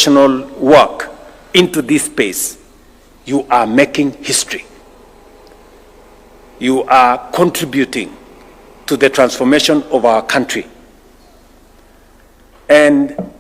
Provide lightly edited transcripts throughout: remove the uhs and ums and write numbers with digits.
professional work into this space, you are making history. You are contributing to the transformation of our country. And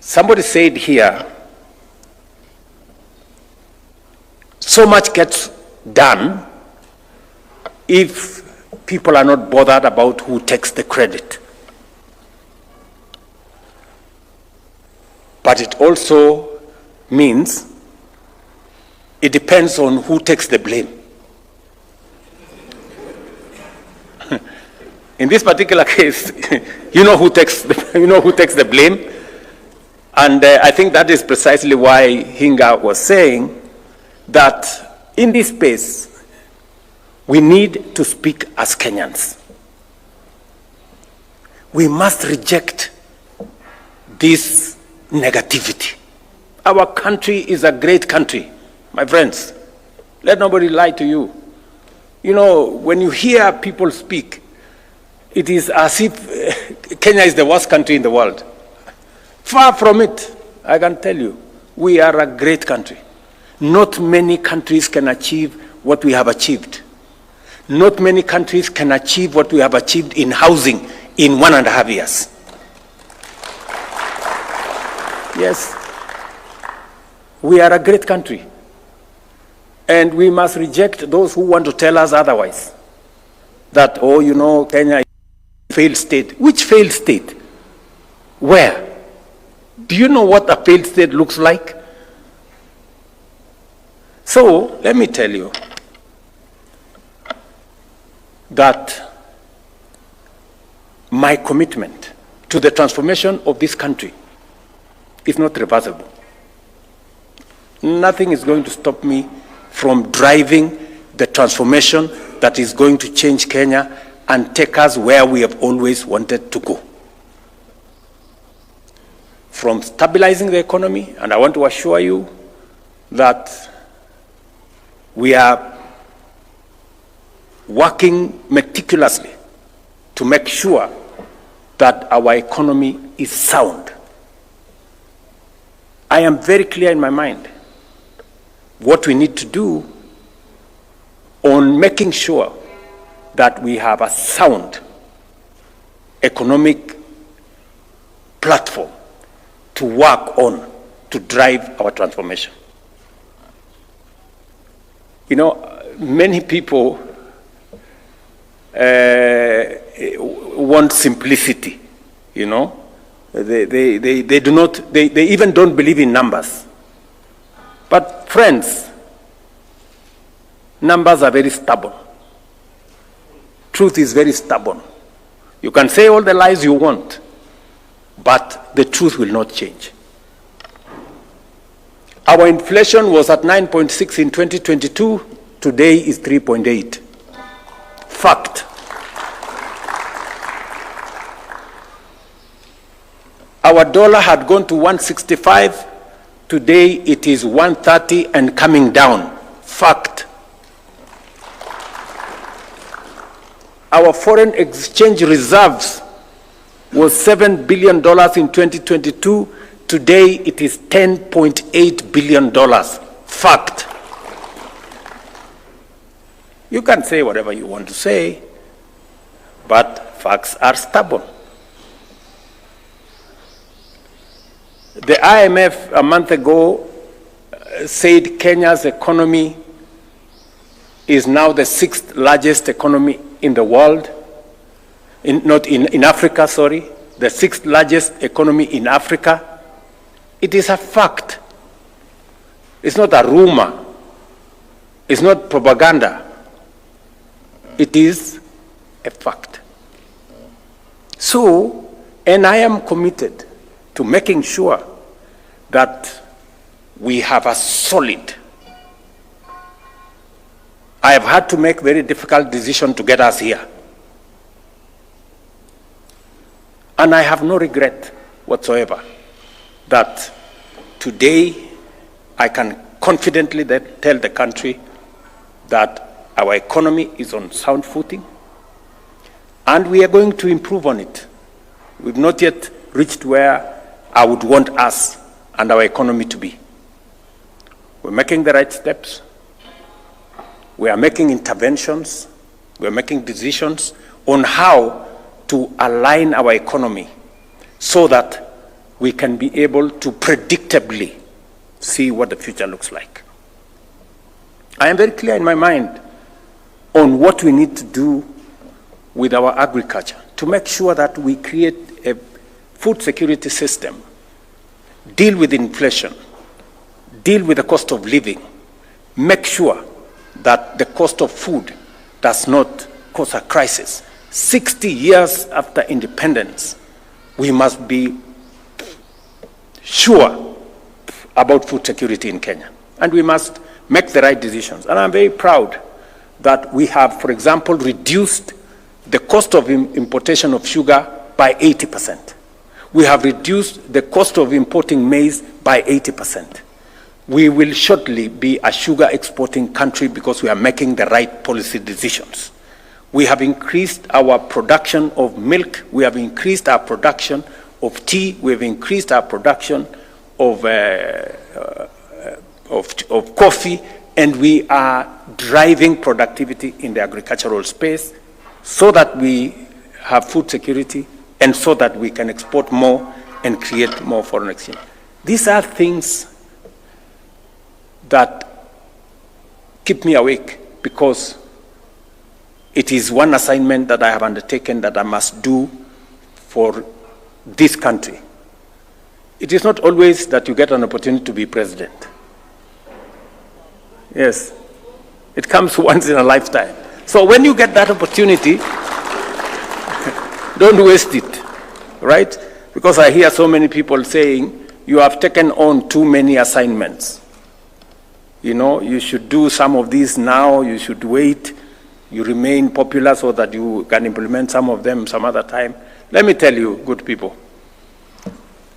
somebody said here, so much gets done if people are not bothered about who takes the credit. But it also means it depends on who takes the blame. In this particular case, you know who takes the blame, and I think that is precisely why Hinga was saying that in this space we need to speak as Kenyans. We must reject this negativity. Our country is a great country, my friends. Let nobody lie to you. You know, when you hear people speak, it is as if Kenya is the worst country in the world. Far from it, I can tell you. We are a great country. Not many countries can achieve what we have achieved. Not many countries can achieve what we have achieved in housing in 1.5 years. Yes, we are a great country. And we must reject those who want to tell us otherwise. That, oh, you know, Kenya is a failed state. Which failed state? Where? Do you know what a failed state looks like? So, let me tell you that my commitment to the transformation of this country is not reversible. Nothing is going to stop me from driving the transformation that is going to change Kenya and take us where we have always wanted to go. From stabilizing the economy, and I want to assure you that we are working meticulously to make sure that our economy is sound. I am very clear in my mind what we need to do on making sure that we have a sound economic platform to work on to drive our transformation. You know, many people want simplicity, you know. They do not, they even don't believe in numbers. But friends, numbers are very stubborn. Truth is very stubborn. You can say all the lies you want, but the truth will not change. Our inflation was at 9.6 in 2022. Today is 3.8. Fact. Our dollar had gone to 165. Today it is 130 and coming down. Fact. Our foreign exchange reserves was $7 billion in 2022. Today it is $10.8 billion. Fact. You can say whatever you want to say, but facts are stubborn. The IMF a month ago said Kenya's economy is now the 6th largest economy in the world, not in Africa, sorry, the 6th largest economy in Africa. It is a fact. It's not a rumor. It's not propaganda. It is a fact. So, and I am committed to making sure that we have a solid. I have had to make very difficult decisions to get us here. And I have no regret whatsoever that today I can confidently tell the country that our economy is on sound footing and we are going to improve on it. We've not yet reached where I would want us and our economy to be. We're making the right steps. We are making interventions. We are making decisions on how to align our economy so that we can be able to predictably see what the future looks like. I am very clear in my mind on what we need to do with our agriculture to make sure that we create a food security system, deal with inflation, deal with the cost of living, make sure that the cost of food does not cause a crisis. 60 years after independence, we must be sure about food security in Kenya. And we must make the right decisions. And I'm very proud that we have, for example, reduced the cost of importation of sugar by 80%. We have reduced the cost of importing maize by 80%. We will shortly be a sugar exporting country because we are making the right policy decisions. We have increased our production of milk. We have increased our production of tea. We have increased our production of coffee, and we are driving productivity in the agricultural space so that we have food security and so that we can export more and create more foreign exchange. These are things that keep me awake because it is one assignment that I have undertaken that I must do for this country. It is not always that you get an opportunity to be president. Yes, it comes once in a lifetime. So when you get that opportunity, don't waste it, right? Because I hear so many people saying, you have taken on too many assignments. You know, you should do some of these now, you should wait, you remain popular so that you can implement some of them some other time. Let me tell you, good people,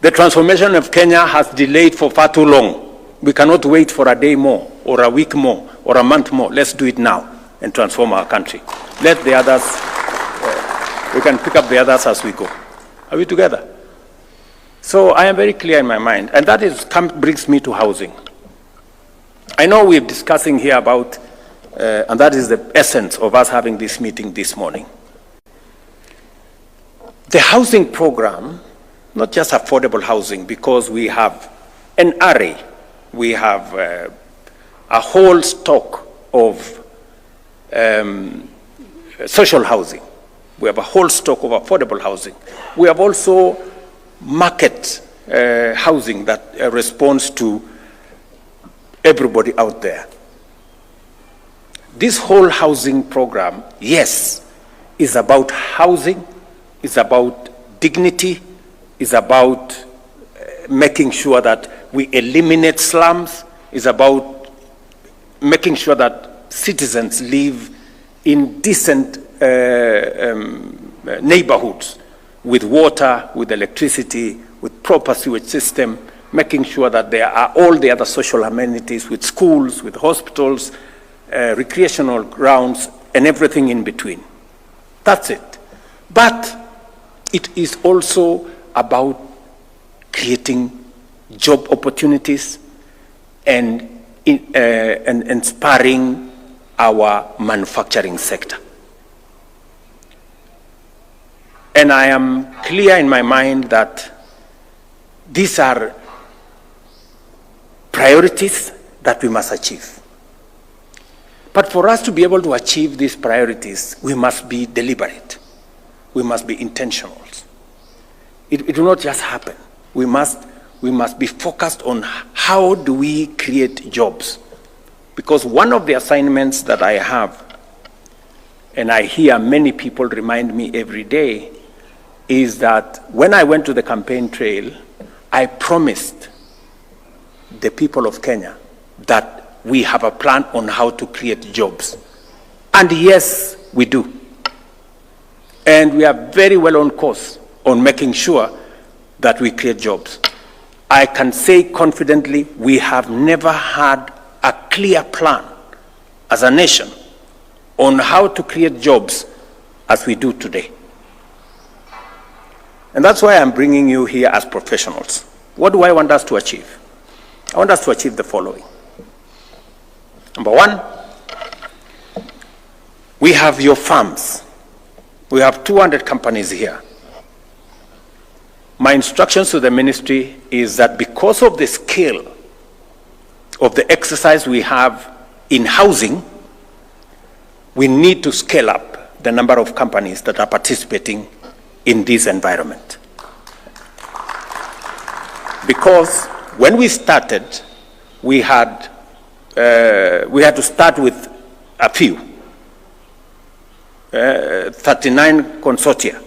the transformation of Kenya has delayed for far too long. We cannot wait for a day more, or a week more, or a month more. Let's do it now and transform our country. Let the others, we can pick up the others as we go. Are we together? So I am very clear in my mind, and that brings me to housing. I know we're discussing here about, and that is the essence of us having this meeting this morning. The housing program, not just affordable housing, because we have an array, we have a whole stock of social housing. We have a whole stock of affordable housing. We have also market housing that responds to everybody out there. This whole housing program, yes, is about housing, is about dignity, is about making sure that we eliminate slums, is about making sure that citizens live in decent neighborhoods with water, with electricity, with proper sewage system, making sure that there are all the other social amenities with schools, with hospitals, recreational grounds, and everything in between. That's it. But it is also about creating job opportunities and inspiring our manufacturing sector. And I am clear in my mind that these are priorities that we must achieve. But for us to be able to achieve these priorities, we must be deliberate. We must be intentional. It will not just happen. We must be focused on how do we create jobs. Because one of the assignments that I have, and I hear many people remind me every day, is that when I went to the campaign trail, I promised the people of Kenya that we have a plan on how to create jobs. And yes, we do. And we are very well on course on making sure that we create jobs. I can say confidently, we have never had a clear plan as a nation on how to create jobs as we do today. And that's why I'm bringing you here as professionals. What do I want us to achieve? I want us to achieve the following. Number one, we have your farms. We have 200 companies here. My instructions to the ministry is that because of the scale of the exercise we have in housing, we need to scale up the number of companies that are participating in this environment. Because when we started, we had to start with a few, 39 consortia.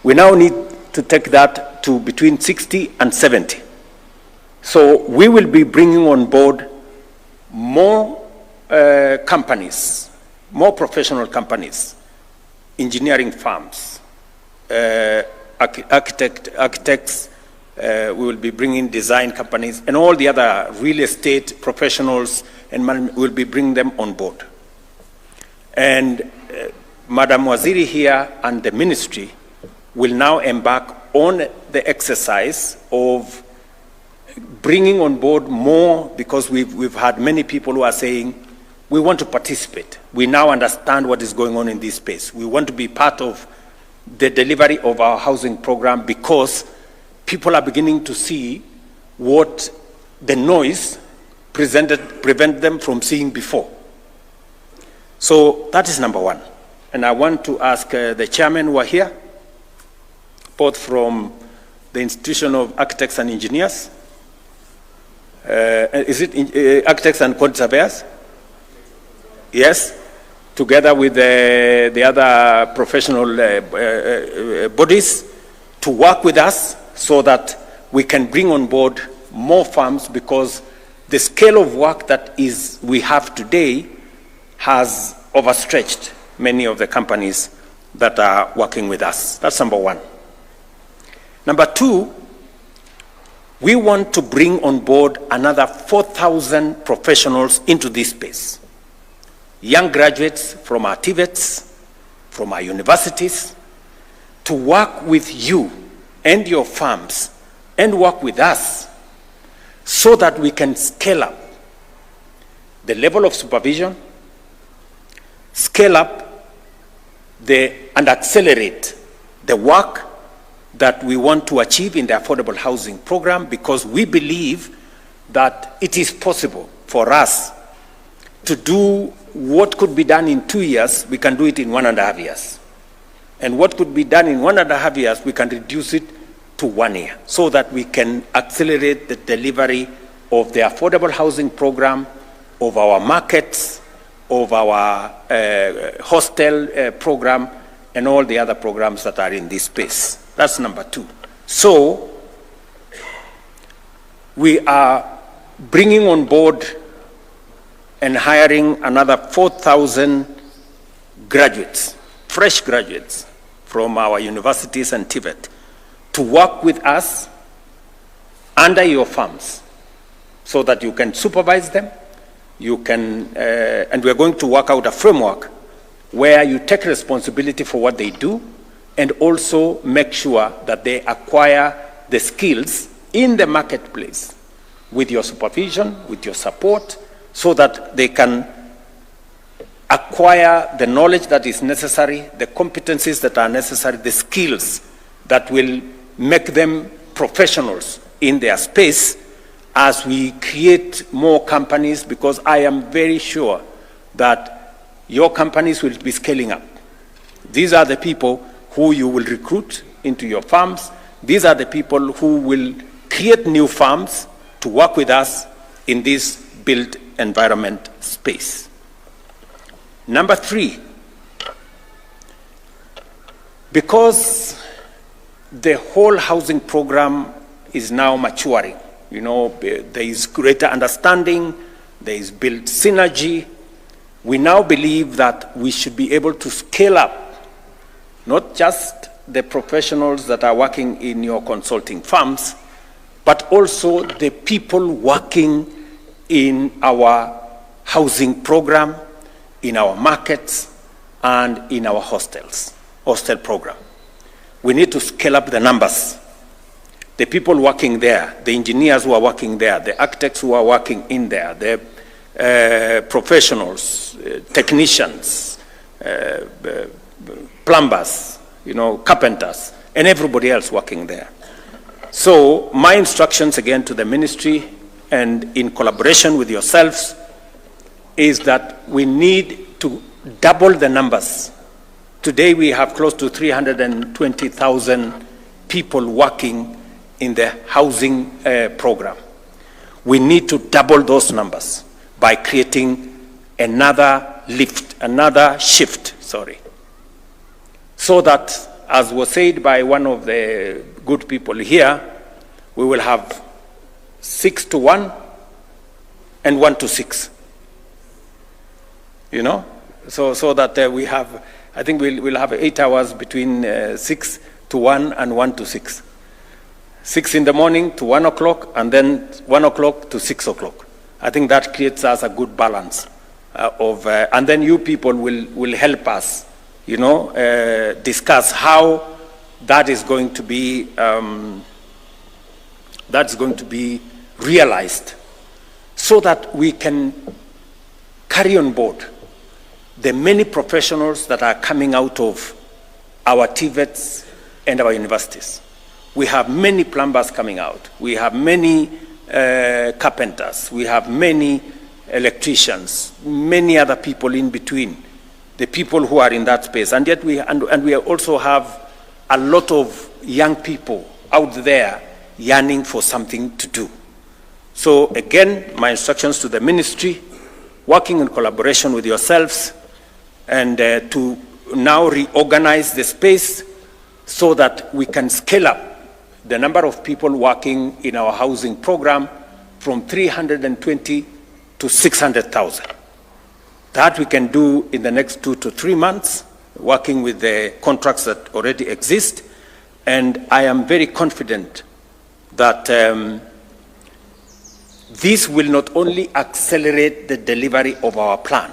We now need to take that to between 60 and 70. So we will be bringing on board more companies, more professional companies, engineering firms, architects, we will be bringing design companies, and all the other real estate professionals, and we'll be bringing them on board. And Madam Waziri here and the ministry will now embark on the exercise of bringing on board more, because we've had many people who are saying, we want to participate. We now understand what is going on in this space. We want to be part of the delivery of our housing program, because people are beginning to see what the noise prevent them from seeing before. So that is number one. And I want to ask the chairman who are here, both from the Institution of Architects and Engineers, is it Architects and Quantity Surveyors? Yes, together with the other professional bodies, to work with us so that we can bring on board more firms, because the scale of work that we have today has overstretched many of the companies that are working with us. That's number one. Number two, we want to bring on board another 4,000 professionals into this space. Young graduates from our TVETs, from our universities, to work with you and your firms and work with us so that we can scale up the level of supervision, scale up and accelerate the work that we want to achieve in the affordable housing program, because we believe that it is possible for us to do what could be done in 2 years, we can do it in 1.5 years. And what could be done in 1.5 years, we can reduce it to 1 year, so that we can accelerate the delivery of the affordable housing program, of our markets, of our hostel program, and all the other programs that are in this space. That's number two. So we are bringing on board and hiring another 4,000 graduates, fresh graduates from our universities and TVET, to work with us under your firms, so that you can supervise them. You can, and we're going to work out a framework where you take responsibility for what they do, and also make sure that they acquire the skills in the marketplace with your supervision, with your support, so that they can acquire the knowledge that is necessary, the competencies that are necessary, the skills that will make them professionals in their space as we create more companies, because I am very sure that your companies will be scaling up. These are the people who you will recruit into your farms. These are the people who will create new farms to work with us in this built environment space. Number three, because the whole housing program is now maturing, you know, there is greater understanding, there is built synergy, we now believe that we should be able to scale up not just the professionals that are working in your consulting firms, but also the people working in our housing program, in our markets, and in our hostel program. We need to scale up the numbers. the people working there, the engineers who are working there, the architects who are working in there, the professionals, technicians, plumbers, carpenters, and everybody else working there. So my instructions again to the ministry and in collaboration with yourselves is that we need to double the numbers. Today we have close to 320,000 people working in the housing program. We need to double those numbers by creating another shift, so that, as was said by one of the good people here, we will have 6 to 1 and 1 to 6. So that we have, I think we'll have 8 hours between 6 to 1 and 1 to 6. 6 in the morning to 1 o'clock, and then 1 o'clock to 6 o'clock. I think that creates us a good balance and then you people will help us, discuss how that is going to be realized, so that we can carry on board the many professionals that are coming out of our TVETs and our universities. We have many plumbers coming out. We have many carpenters. We have many electricians, many other people in between, the people who are in that space. And yet we also have a lot of young people out there yearning for something to do. So again, my instructions to the ministry, working in collaboration with yourselves, and to now reorganize the space so that we can scale up the number of people working in our housing program from 320 to 600,000. That we can do in the next 2 to 3 months, working with the contracts that already exist. And I am very confident that this will not only accelerate the delivery of our plan,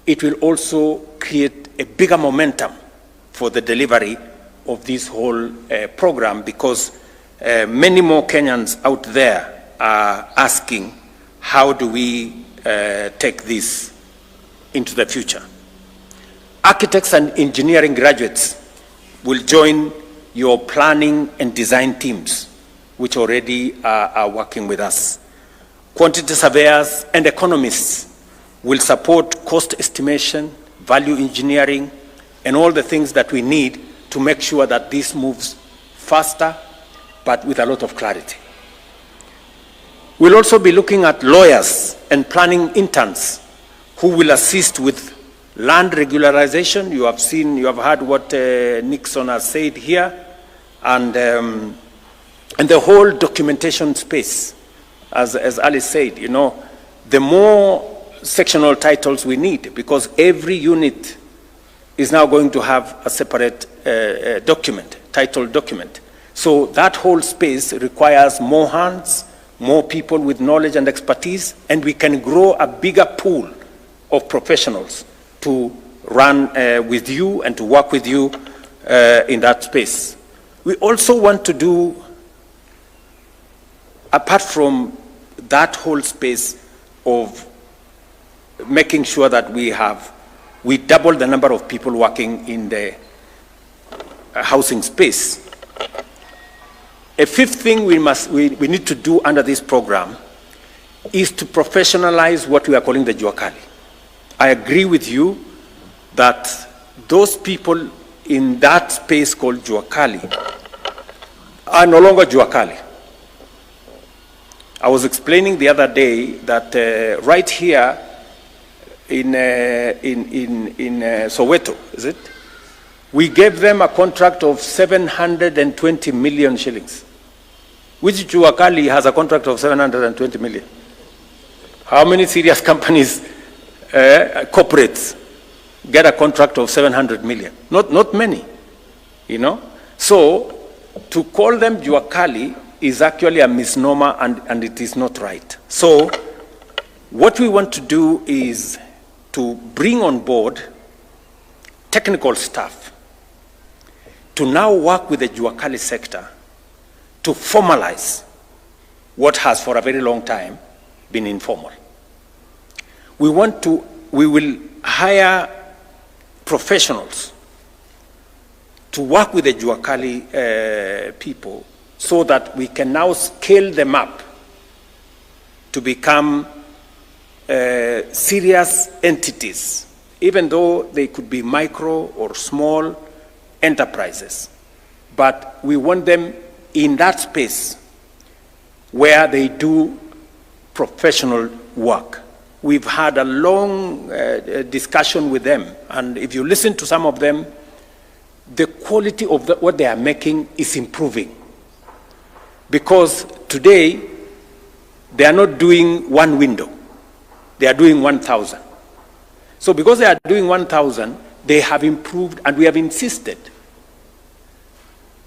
it will also create a bigger momentum for the delivery of this whole program, because many more Kenyans out there are asking, how do we take this into the future? Architects and engineering graduates will join your planning and design teams, which already are working with us. Quantity surveyors and economists will support cost estimation, value engineering, and all the things that we need to make sure that this moves faster, but with a lot of clarity. We'll also be looking at lawyers and planning interns who will assist with land regularization. You have heard what Nixon has said here, and the whole documentation space, as Alice said, the more sectional titles we need, because every unit is now going to have a separate title document. So that whole space requires more hands, more people with knowledge and expertise, and we can grow a bigger pool of professionals to run with you and to work with you in that space. We also want to do, apart from that whole space of making sure that we double the number of people working in the housing space. A fifth thing we need to do under this program is to professionalize what we are calling the Jua Kali. I agree with you that those people in that space called Jua Kali are no longer Jua Kali. I was explaining the other day that right here in Soweto, is it? We gave them a contract of 720 million shillings. Which Jua Kali has a contract of 720 million? How many serious companies, corporates, get a contract of 700 million? Not many, So to call them Jua Kali is actually a misnomer, and it is not right. So what we want to do is to bring on board technical staff to now work with the Jua Kali sector to formalize what has for a very long time been informal. We will hire professionals to work with the Jua Kali people so that we can now scale them up to become serious entities, even though they could be micro or small enterprises. But we want them in that space where they do professional work. We've had a long discussion with them, and if you listen to some of them, the quality of what they are making is improving. Because today, they are not doing one window, they are doing 1,000. So because they are doing 1,000, they have improved, and we have insisted.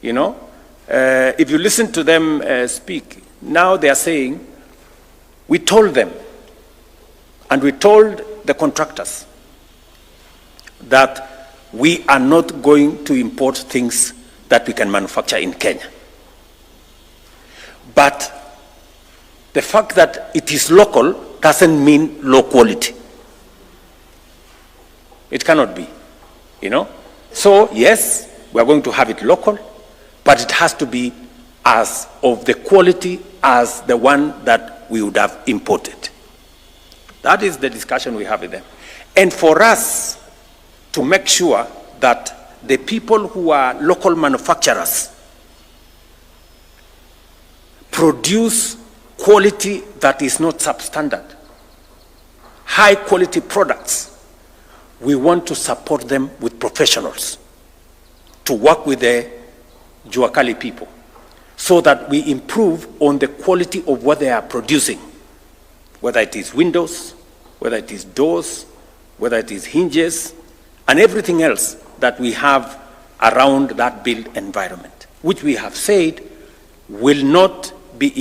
You know, if you listen to them speak, now they are saying, we told them, and we told the contractors that we are not going to import things that we can manufacture in Kenya. But the fact that it is local doesn't mean low quality. It cannot be, you know. So yes, we are going to have it local, but it has to be as of the quality as the one that we would have imported. That is the discussion we have with them. And for us to make sure that the people who are local manufacturers produce quality that is not substandard, high quality products, we want to support them with professionals to work with the Jua Kali people so that we improve on the quality of what they are producing, whether it is windows, whether it is doors, whether it is hinges, and everything else that we have around that built environment, which we have said will not be